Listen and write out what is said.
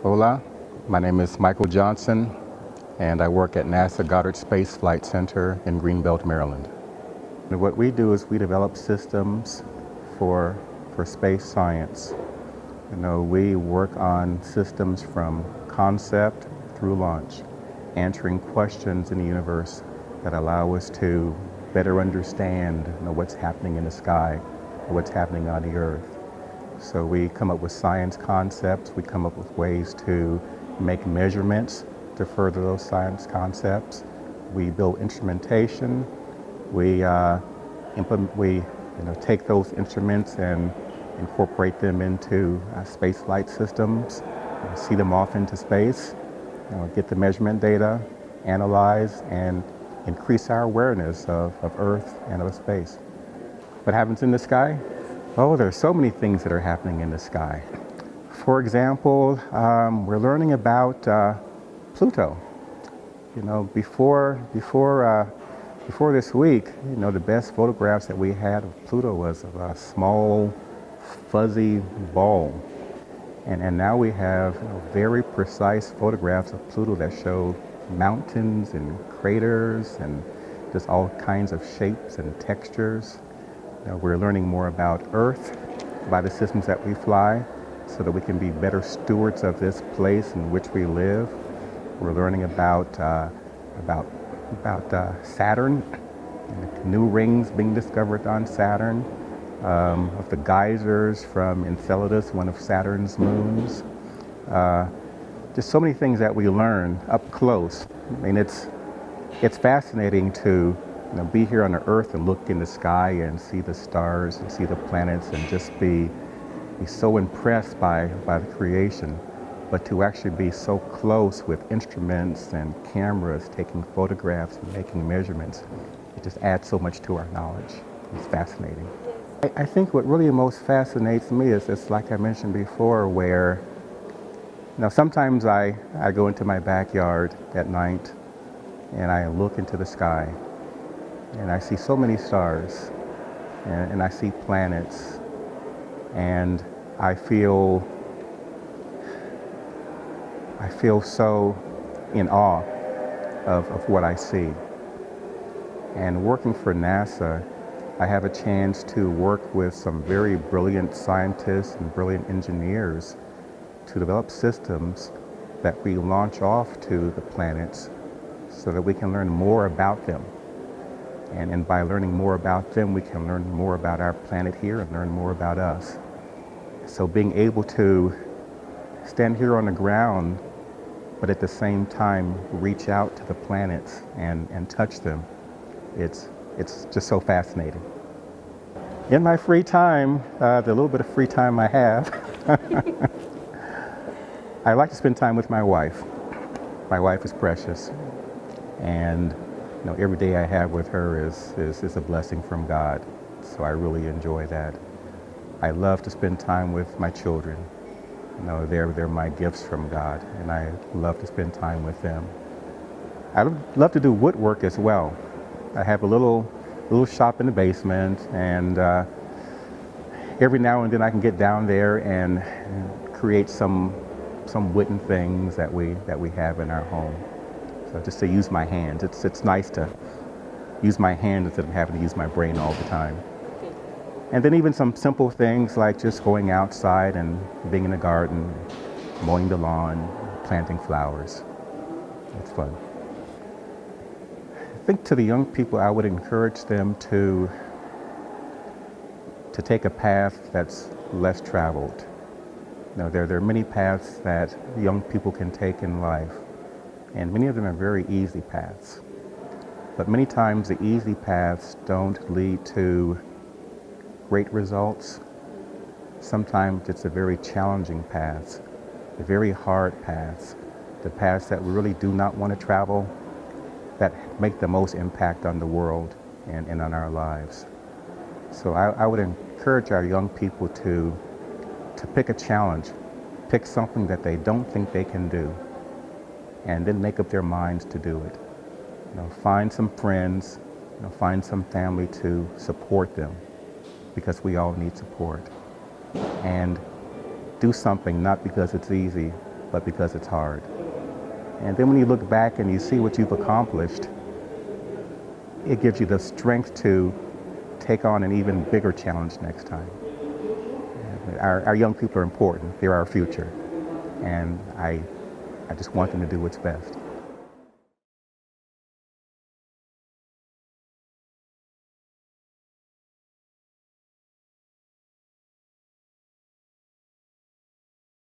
Hola, my name is Michael Johnson, and I work at NASA Goddard Space Flight Center in Greenbelt, Maryland. And what we do is we develop systems for space science. We work on systems from concept through launch, answering questions in the universe that allow us to better understand what's happening in the sky, what's happening on the earth. So we come up with science concepts, we come up with ways to make measurements to further those science concepts. We build instrumentation, we take those instruments and incorporate them into space flight systems, see them off into space, get the measurement data, analyze, and increase our awareness of Earth and of space. What happens in the sky? Oh, there's so many things that are happening in the sky. For example, we're learning about Pluto. Before this week, the best photographs that we had of Pluto was of a small, fuzzy ball. And now we have very precise photographs of Pluto that show mountains and craters and just all kinds of shapes and textures. We're learning more about Earth by the systems that we fly so that we can be better stewards of this place in which we live. We're learning about Saturn and new rings being discovered on Saturn, of the geysers from Enceladus, one of Saturn's moons. Just so many things that we learn up close. I mean, it's fascinating to be here on the Earth and look in the sky and see the stars and see the planets and just be so impressed by the creation. But to actually be so close with instruments and cameras, taking photographs and making measurements, it just adds so much to our knowledge. It's fascinating. I think what really most fascinates me is it's like I mentioned before, where sometimes I go into my backyard at night and I look into the sky and I see so many stars and I see planets, and I feel so in awe of what I see. And working for NASA, I have a chance to work with some very brilliant scientists and brilliant engineers to develop systems that we launch off to the planets so that we can learn more about them. And by learning more about them, we can learn more about our planet here and learn more about us. So being able to stand here on the ground, but at the same time reach out to the planets and touch them, it's just so fascinating. In my free time, the little bit of free time I have, I like to spend time with my wife. My wife is precious, and every day I have with her is a blessing from God. So I really enjoy that. I love to spend time with my children. They're my gifts from God, and I love to spend time with them. I love to do woodwork as well. I have a little shop in the basement, and every now and then I can get down there and create some wooden things that we have in our home. So just to use my hands. It's nice to use my hands instead of having to use my brain all the time. And then even some simple things like just going outside and being in the garden, mowing the lawn, planting flowers. It's fun. I think to the young people, I would encourage them to take a path that's less traveled. There are many paths that young people can take in life, and many of them are very easy paths. But many times the easy paths don't lead to great results. Sometimes it's a very challenging path, the very hard paths, the paths that we really do not want to travel, that make the most impact on the world and on our lives. So I would encourage our young people to pick a challenge, pick something that they don't think they can do, and then make up their minds to do it. Find some friends, find some family to support them, because we all need support. And do something not because it's easy, but because it's hard. And then when you look back and you see what you've accomplished, it gives you the strength to take on an even bigger challenge next time. Our young people are important. They're our future. And I just want them to do what's best.